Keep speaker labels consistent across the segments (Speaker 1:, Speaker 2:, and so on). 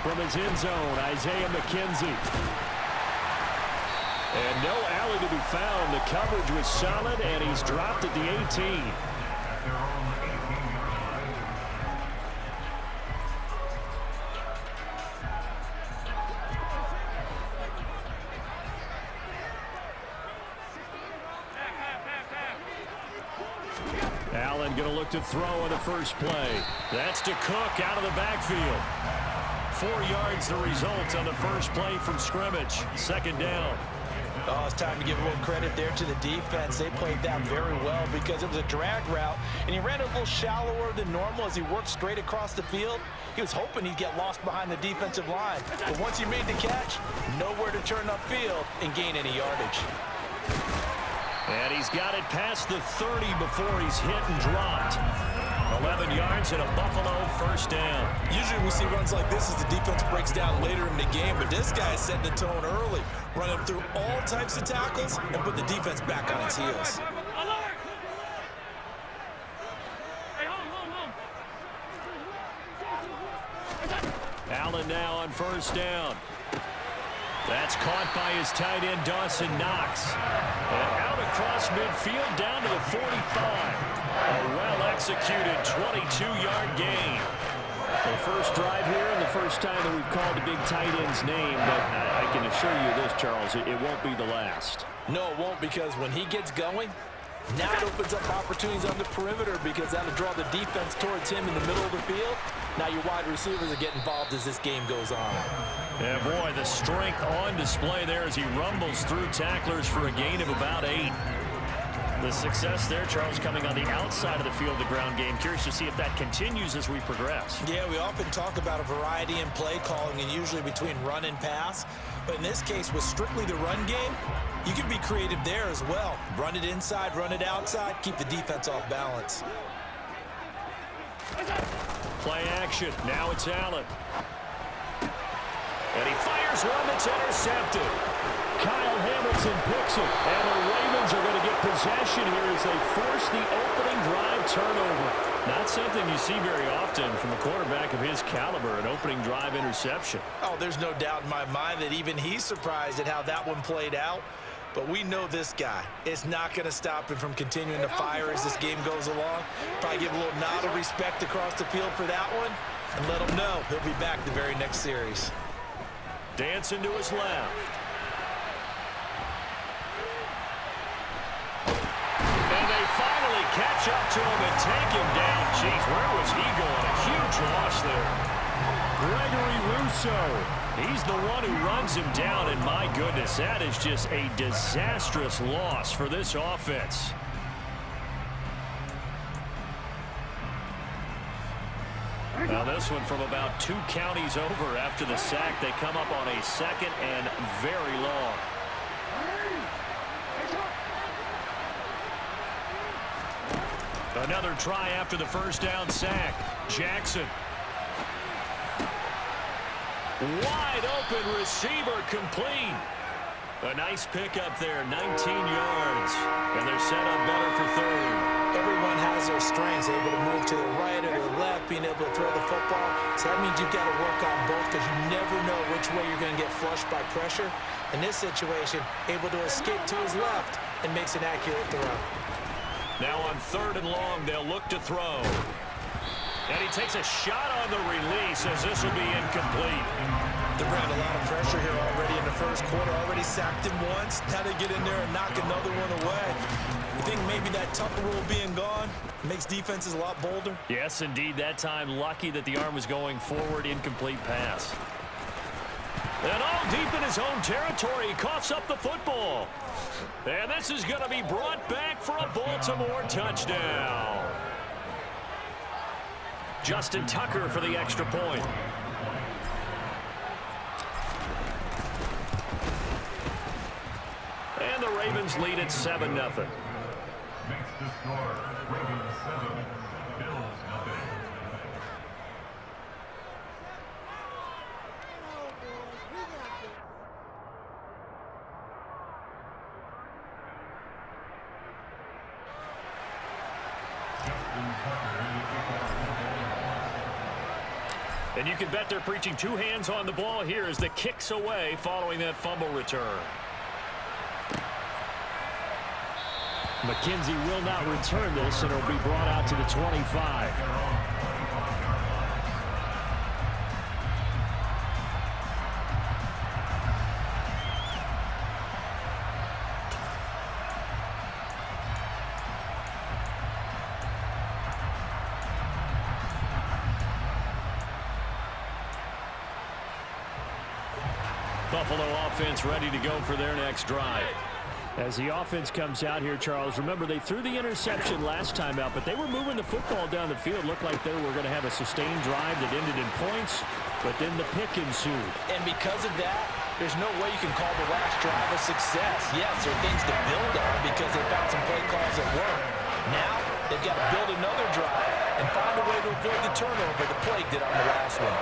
Speaker 1: from his end zone, Isaiah McKenzie. And no alley to be found. The coverage was solid, and he's dropped at the 18. Allen going to look to throw on the first play. That's to Cook out of the backfield. 4 yards the result on the first play from scrimmage. Second down.
Speaker 2: Oh, it's time to give a little credit there to the defense. They played that very well because it was a drag route, and he ran a little shallower than normal as he worked straight across the field. He was hoping he'd get lost behind the defensive line. But once he made the catch, nowhere to turn upfield and gain any yardage.
Speaker 1: And he's got it past the 30 before he's hit and dropped. 11 yards and a Buffalo first down.
Speaker 3: Usually we see runs like this as the defense breaks down later in the game, but this guy is setting the tone early, running through all types of tackles and put the defense back on its heels.
Speaker 1: Allen now on first down. That's caught by his tight end, Dawson Knox. And out across midfield down to the 45. A well-executed 22-yard gain. The first drive here and the first time that we've called the big tight end's name, but I can assure you this, Charles, it won't be the last.
Speaker 2: No, it won't, because when he gets going, now it opens up opportunities on the perimeter because that'll draw the defense towards him in the middle of the field. Now your wide receivers are getting involved as this game goes on.
Speaker 1: Yeah, boy, the strength on display there as he rumbles through tacklers for a gain of about 8. The success there, Charles, coming on the outside of the field, the ground game. Curious to see if that continues as we progress.
Speaker 3: Yeah, we often talk about a variety in play calling and usually between run and pass. But in this case, with strictly the run game, you can be creative there as well. Run it inside, run it outside, keep the defense off balance.
Speaker 1: Play action. Now it's Allen. And he fires one that's intercepted. Kyle Hamilton picks it. And the Ravens are going to get possession here as they force the opening drive turnover. Not something you see very often from a quarterback of his caliber, an opening drive interception.
Speaker 2: Oh, there's no doubt in my mind that even he's surprised at how that one played out. But we know this guy. It's not going to stop him from continuing to fire as this game goes along. Probably give a little nod of respect across the field for that one and let him know he'll be back the very next series.
Speaker 1: Dancing to his left. And they finally catch up to him and take him down. Jeez, where was he going? A huge loss there. Gregory Rousseau. He's the one who runs him down, and my goodness, that is just a disastrous loss for this offense. Now this one from about 2 counties over after the sack. They come up on a second and very long. Another try after the first down sack. Jackson. Wide open receiver complete. A nice pickup there, 19 yards. And they're set up better for third.
Speaker 2: Everyone has their strengths, able to move to the right or the left, being able to throw the football. So that means you've got to work on both because you never know which way you're going to get flushed by pressure. In this situation, able to escape to his left and makes an accurate throw.
Speaker 1: Now on third and long, they'll look to throw. And he takes a shot on the release as this will be incomplete.
Speaker 3: They're bringing a lot of pressure here already in the first quarter. Already sacked him once. Now they get in there and knock another one away. You think maybe that Tucker rule being gone makes defenses a lot bolder?
Speaker 1: Yes, indeed. That time, lucky that the arm was going forward. Incomplete pass. And all deep in his own territory, he coughs up the football. And this is going to be brought back for a Baltimore touchdown. Justin Tucker for the extra point. And the Ravens lead at 7-0.
Speaker 4: Makes the score Ravens 7, Bills 0.
Speaker 1: And you can bet they're preaching two hands on the ball here as the kick's away following that fumble return. McKenzie will not return this, and it'll be brought out to the 25. Buffalo offense ready to go for their next drive. As the offense comes out here, Charles, remember they threw the interception last time out, but they were moving the football down the field. Looked like they were going to have a sustained drive that ended in points, but then the pick ensued.
Speaker 2: And because of that, there's no way you can call the last drive a success. Yes, there are things to build on because they found some play calls that work. Now, they've got to build another drive and find a way to avoid the turnover the Plague did on the last one.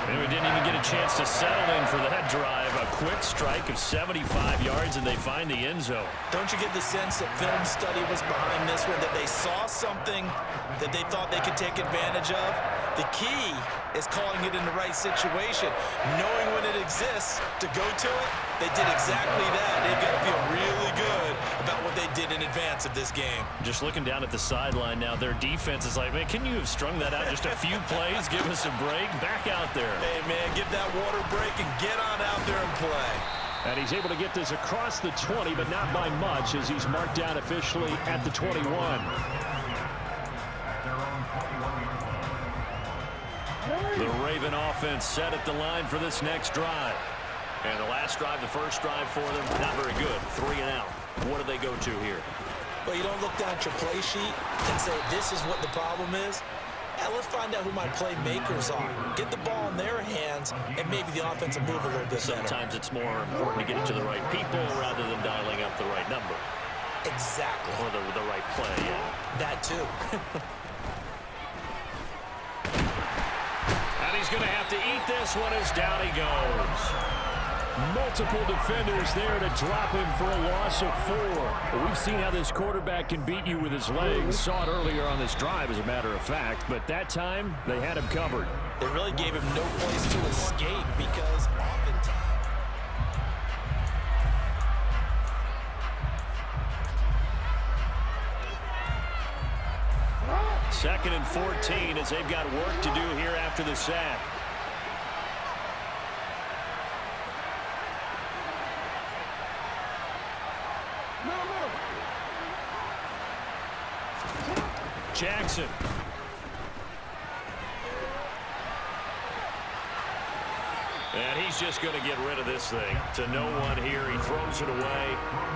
Speaker 1: And we didn't even get a chance to settle in for that drive. A quick strike of 75 yards, and they find the end zone.
Speaker 3: Don't you get the sense that film study was behind this one, that they saw something that they thought they could take advantage of? The key is calling it in the right situation, knowing when it exists to go to it. They did exactly that. They've got to feel really good about what they did in advance of this game.
Speaker 1: Just looking down at the sideline now, their defense is like, man, can you have strung that out just a few plays? Give us a break. Back out there.
Speaker 3: Hey, man, give that water break and get on out there and play.
Speaker 1: And he's able to get this across the 20, but not by much as he's marked down officially at the 21. The Raven offense set at the line for this next drive. And the last drive, the first drive for them, not very good. 3 and out. What do they go to here?
Speaker 3: Well, you don't look down at your play sheet and say, this is what the problem is. Let's find out who my playmakers are. Get the ball in their hands, and maybe the offense will move a little bit better.
Speaker 1: Sometimes it's more important to get it to the right people rather than dialing up the right number.
Speaker 3: Exactly.
Speaker 1: Or the right play, yeah.
Speaker 3: That too.
Speaker 1: And he's going to have to eat this one as down he goes. Multiple defenders there to drop him for a loss of 4. We've seen how this quarterback can beat you with his legs. Saw it earlier on this drive, as a matter of fact. But that time, they had him covered.
Speaker 3: They really gave him no place to escape because oftentimes...
Speaker 1: 2nd and 14 as they've got work to do here after the sack. Jackson. And he's just going to get rid of this thing. To no one here. He throws it away.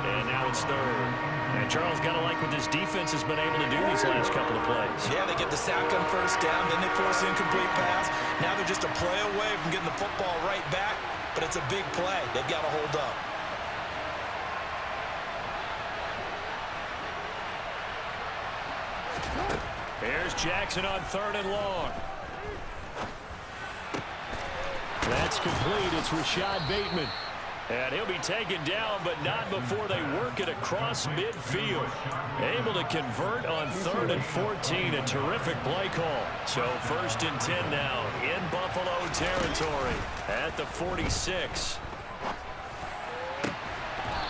Speaker 1: And now it's 3rd. And Charles got to like what this defense has been able to do these last couple of plays.
Speaker 3: Yeah, they get the sack on first down. Then they force an incomplete pass. Now they're just a play away from getting the football right back. But it's a big play. They've got to hold up.
Speaker 1: Here's Jackson on 3rd and long. That's complete. It's Rashad Bateman. And he'll be taken down, but not before they work it across midfield. Able to convert on 3rd and 14. A terrific play call. So 1st and 10 now in Buffalo territory at the 46.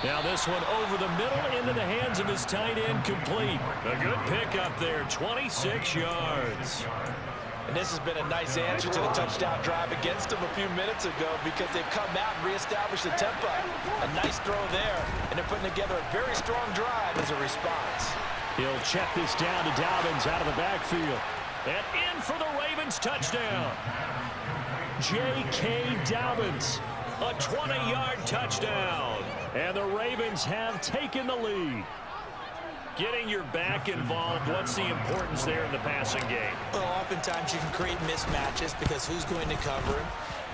Speaker 1: Now this one over the middle into the hands of his tight end, complete. A good pickup there, 26 yards.
Speaker 3: And this has been a nice answer to the touchdown drive against them a few minutes ago because they've come out and reestablished the tempo. A nice throw there, and they're putting together a very strong drive as a response.
Speaker 1: He'll check this down to Dobbins out of the backfield. And in for the Ravens touchdown. J.K. Dobbins, a 20-yard touchdown. And the Ravens have taken the lead. Getting your back involved, what's the importance there in the passing game?
Speaker 3: Well, oftentimes you can create mismatches because who's going to cover him?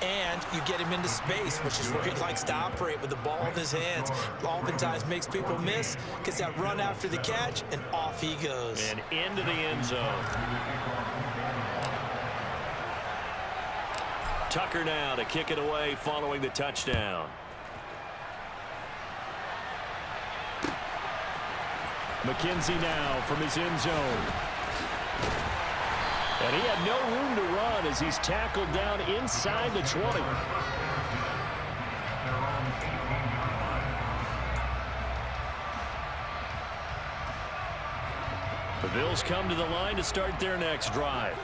Speaker 3: And you get him into space, which is where he likes to operate with the ball in his hands. Oftentimes makes people miss, gets that run after the catch, and off he goes.
Speaker 1: And into the end zone. Tucker now to kick it away following the touchdown. McKenzie now from his end zone. And he had no room to run as he's tackled down inside the 20. The Bills come to the line to start their next drive.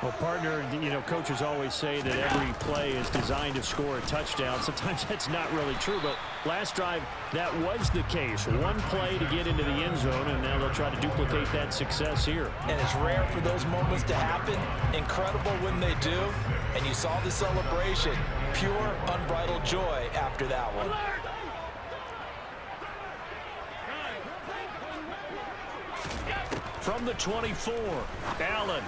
Speaker 5: Well, partner, coaches always say that every play is designed to score a touchdown. Sometimes that's not really true, but last drive, that was the case. One play to get into the end zone, and now they'll try to duplicate that success here.
Speaker 2: And it's rare for those moments to happen. Incredible when they do. And you saw the celebration. Pure, unbridled joy after that one.
Speaker 1: From the 24, Allen.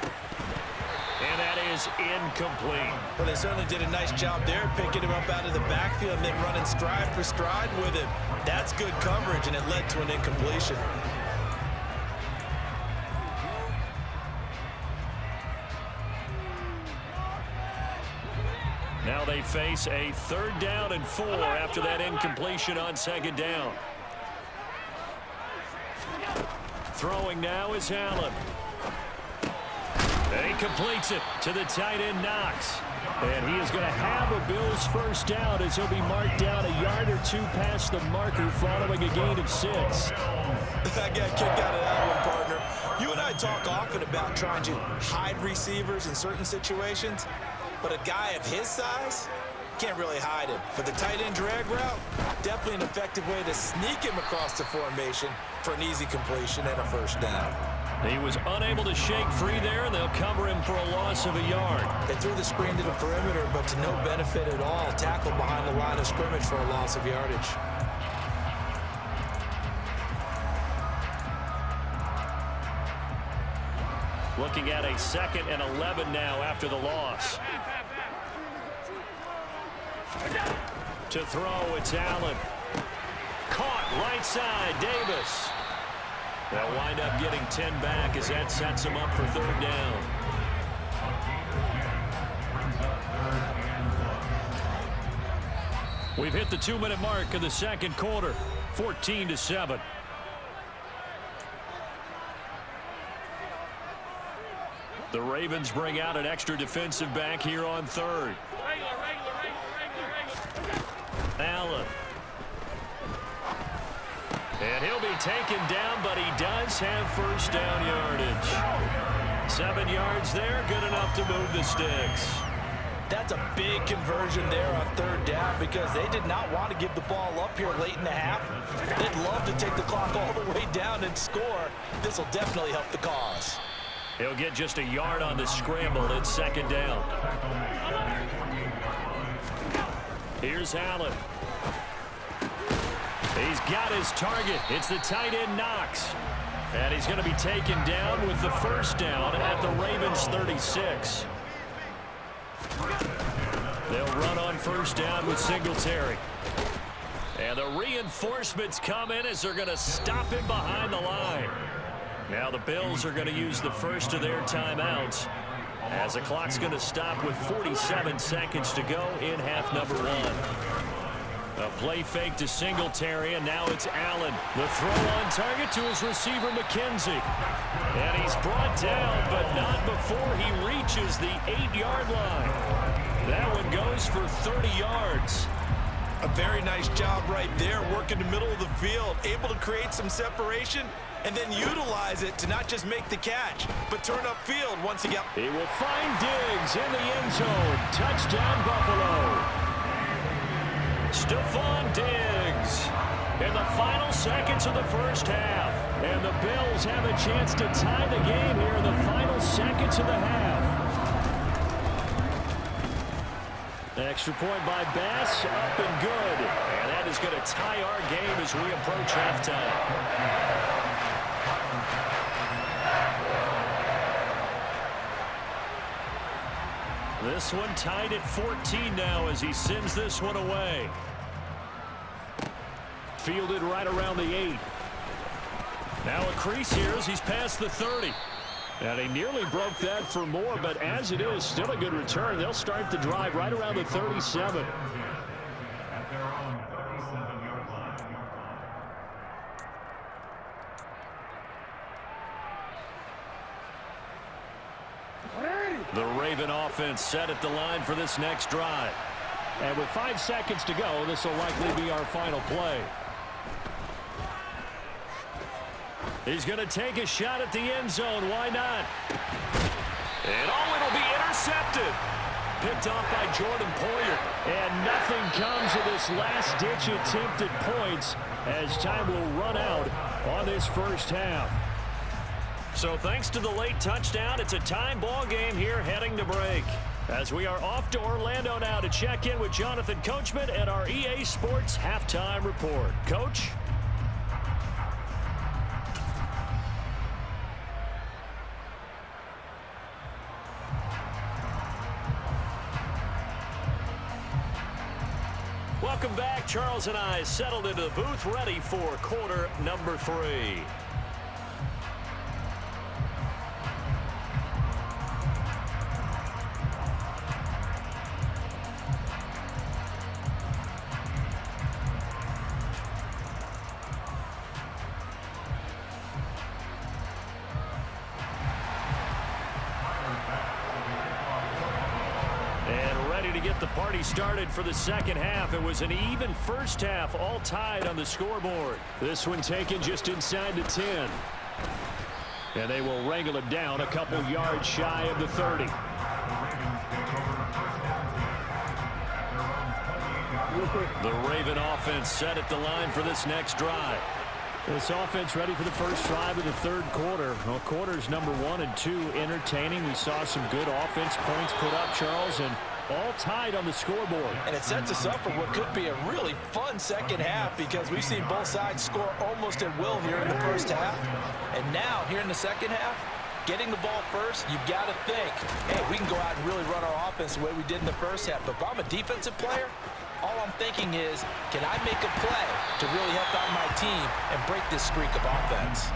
Speaker 1: And that is incomplete.
Speaker 3: Well, they certainly did a nice job there, picking him up out of the backfield and then running stride for stride with him. That's good coverage, and it led to an incompletion.
Speaker 1: Now they face a 3rd down and 4 after that incompletion on 2nd down. Throwing now is Allen. And he completes it to the tight end, Knox. And he is going to have a Bills first down as he'll be marked down a yard or 2 past the marker following a gain of 6.
Speaker 3: I got kicked out of that one, partner. You and I talk often about trying to hide receivers in certain situations, but a guy of his size can't really hide him. But the tight end drag route, definitely an effective way to sneak him across the formation for an easy completion and a first down.
Speaker 1: He was unable to shake free there, and they'll cover him for a loss of a yard.
Speaker 3: They threw the screen to the perimeter, but to no benefit at all. Tackled behind the line of scrimmage for a loss of yardage.
Speaker 1: Looking at a 2nd and 11 now after the loss. To throw, it's Allen. Caught right side, Davis. They'll wind up getting 10 back as that sets them up for 3rd down. We've hit the 2-minute mark of the 2nd quarter, 14-7. The Ravens bring out an extra defensive back here on 3rd. Allen. And he'll be taken down, but he does have first down yardage. 7 yards there, good enough to move the sticks.
Speaker 2: That's a big conversion there on 3rd down because they did not want to give the ball up here late in the half. They'd love to take the clock all the way down and score. This will definitely help the cause.
Speaker 1: He'll get just a yard on the scramble. It's 2nd down. Here's Allen. He's got his target. It's the tight end, Knox. And he's going to be taken down with the first down at the Ravens 36. They'll run on first down with Singletary. And the reinforcements come in as they're going to stop him behind the line. Now the Bills are going to use the first of their timeouts as the clock's going to stop with 47 seconds to go in half number 1. A play fake to Singletary, and now it's Allen. The throw on target to his receiver, McKenzie. And he's brought down, but not before he reaches the 8-yard line. That one goes for 30 yards.
Speaker 3: A very nice job right there, working the middle of the field, able to create some separation, and then utilize it to not just make the catch, but turn upfield once he got...
Speaker 1: He will find Diggs in the end zone. Touchdown, Buffalo. Stephon Diggs in the final seconds of the first half. And the Bills have a chance to tie the game here in the final seconds of the half. Extra point by Bass, up and good. And that is going to tie our game as we approach halftime. This one tied at 14 now as he sends this one away. Fielded right around the 8. Now a crease here as he's past the 30. And he nearly broke that for more, but as it is, still a good return. They'll start the drive right around the 37.
Speaker 4: At their own 37-yard line.
Speaker 1: The Raven offense set at the line for this next drive.
Speaker 5: And with 5 seconds to go, this will likely be our final play.
Speaker 1: He's going to take a shot at the end zone. Why not? And it'll be intercepted. Picked off by Jordan Poyer.
Speaker 5: And nothing comes of this last-ditch attempt at points as time will run out on this first half.
Speaker 1: So thanks to the late touchdown, it's a time ball game here heading to break. As we are off to Orlando now to check in with Jonathan Coachman and our EA Sports Halftime Report. Coach? Welcome back. Charles and I settled into the booth ready for quarter number 3. The party started for the second half. It was an even first half, all tied on the scoreboard.
Speaker 5: This one taken just inside the 10. And they will wrangle him down a couple yards shy of the 30.
Speaker 1: The Raven offense set at the line for this next drive.
Speaker 5: This offense ready for the first drive of the third quarter. Well, quarters number 1 and 2 entertaining. We saw some good offense points put up, Charles, and all tied on the scoreboard.
Speaker 2: And it sets us up for what could be a really fun second half because we've seen both sides score almost at will here in the first half. And now, here in the second half, getting the ball first, you've got to think, hey, we can go out and really run our offense the way we did in the first half. But if I'm a defensive player, all I'm thinking is, can I make a play to really help out my team and break this streak of offense?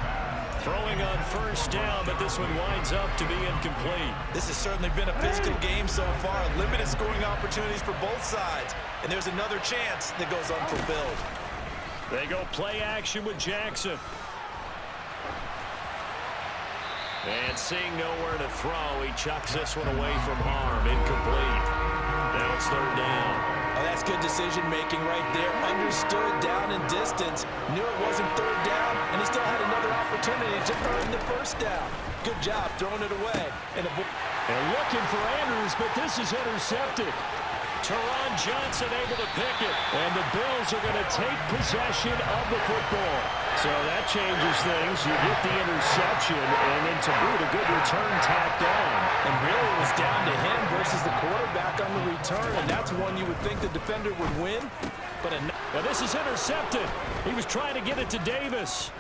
Speaker 1: Throwing on first down, but this one winds up to be incomplete.
Speaker 3: This has certainly been a physical game so far. Limited scoring opportunities for both sides. And there's another chance that goes unfulfilled.
Speaker 1: They go play action with Jackson. And seeing nowhere to throw, he chucks this one away from harm. Incomplete. Now it's third down.
Speaker 2: Oh, that's good decision-making right there. Understood down and distance. Knew it wasn't third down, and he still had another opportunity to earn the first down. Good job throwing it away. And
Speaker 5: looking for Andrews, but this is intercepted.
Speaker 1: Teron Johnson able to pick it.
Speaker 5: And the Bills are going to take possession of the football. So that changes things. You get the interception, and then to boot, a good return tacked on.
Speaker 2: And really it was down to him versus the quarterback on the return, and that's one you would think the defender would win. But
Speaker 5: now this is intercepted. He was trying to get it to Davis.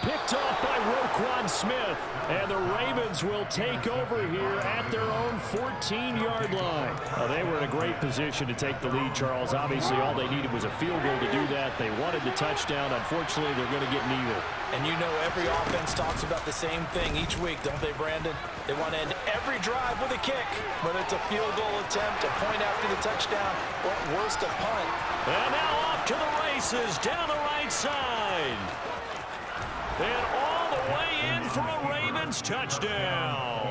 Speaker 5: Picked off by Roquan Smith. And the Ravens will take over here at their own 14-yard line. Well, they were in a great position to take the lead, Charles. Obviously, all they needed was a field goal to do that. They wanted the touchdown. Unfortunately, they're going to get neither.
Speaker 2: And you know every offense talks about the same thing each week, don't they, Brandon? They want to end every drive with a kick, whether it's a field goal attempt, a point after the touchdown, or worst, a punt.
Speaker 1: And now off to the races down the right side. And all the way in for a Ravens touchdown.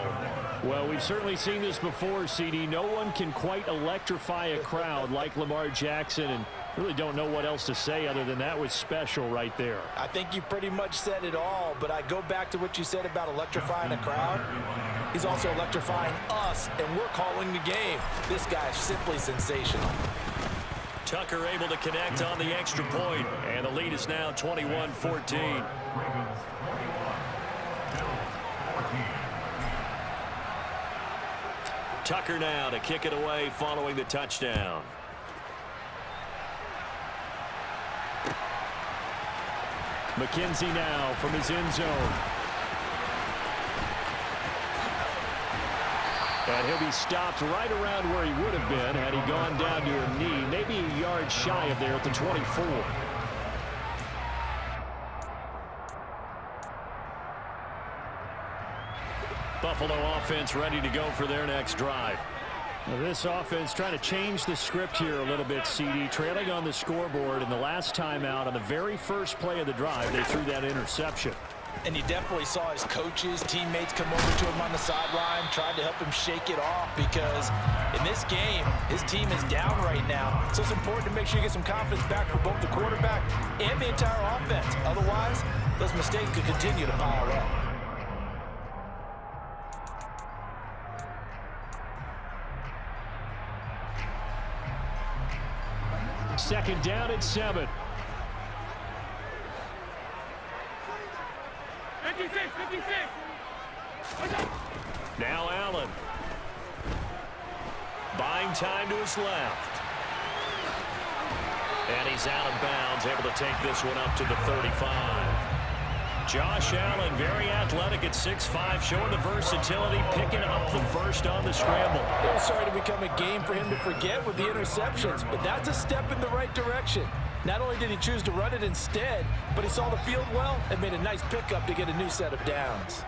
Speaker 5: Well, we've certainly seen this before, CD. No one can quite electrify a crowd like Lamar Jackson, and really don't know what else to say other than that was special right there.
Speaker 2: I think you pretty much said it all, but I go back to what you said about electrifying a crowd. He's also electrifying us, and we're calling the game. This guy's simply sensational.
Speaker 1: Tucker able to connect on the extra point, and the lead is now 21-14. Tucker now to kick it away following the touchdown.
Speaker 5: McKenzie now from his end zone. And he'll be stopped right around where he would have been had he gone down to a knee, maybe a yard shy of there at the 24.
Speaker 1: Buffalo offense ready to go for their next drive.
Speaker 5: Now this offense trying to change the script here a little bit, CD. Trailing on the scoreboard, and the last time out on the very first play of the drive, they threw that interception.
Speaker 2: And you definitely saw his coaches, teammates come over to him on the sideline, tried to help him shake it off because in this game, his team is down right now. So it's important to make sure you get some confidence back for both the quarterback and the entire offense. Otherwise, those mistakes could continue to pile up.
Speaker 1: Second down at 7.
Speaker 6: 56.
Speaker 1: Now Allen. Buying time to his left. And he's out of bounds, able to take this one up to the 35. Josh Allen, very athletic at 6'5", showing the versatility, picking up the first on the scramble.
Speaker 2: It was starting to become a game for him to forget with the interceptions, but that's a step in the right direction. Not only did he choose to run it instead, but he saw the field well and made a nice pickup to get a new set of downs.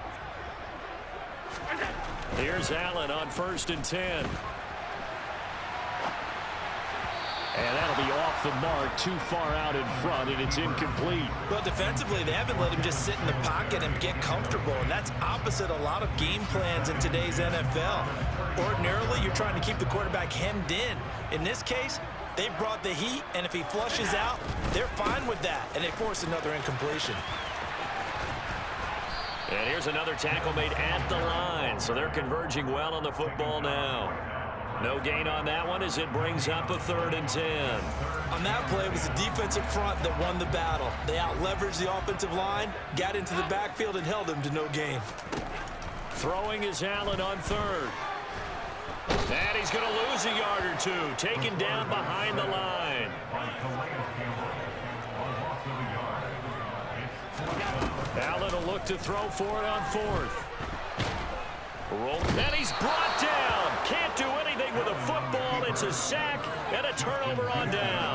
Speaker 1: Here's Allen on 1st and 10. And that'll be off the mark, too far out in front, and it's incomplete.
Speaker 3: Well, defensively, they haven't let him just sit in the pocket and get comfortable, and that's opposite a lot of game plans in today's NFL. Ordinarily, you're trying to keep the quarterback hemmed in. In this case, they brought the heat, and if he flushes out, they're fine with that, and they force another incompletion.
Speaker 1: And here's another tackle made at the line, so they're converging well on the football now. No gain on that one as it brings up a 3rd and 10.
Speaker 3: On that play, it was the defensive front that won the battle. They out-leveraged the offensive line, got into the backfield, and held him to no gain.
Speaker 1: Throwing is Allen on 3rd. And he's going to lose a yard or two, taken down behind the line. Allen will look to throw for it on 4th. And he's brought down. Can't do anything with a football. It's a sack and a turnover on down.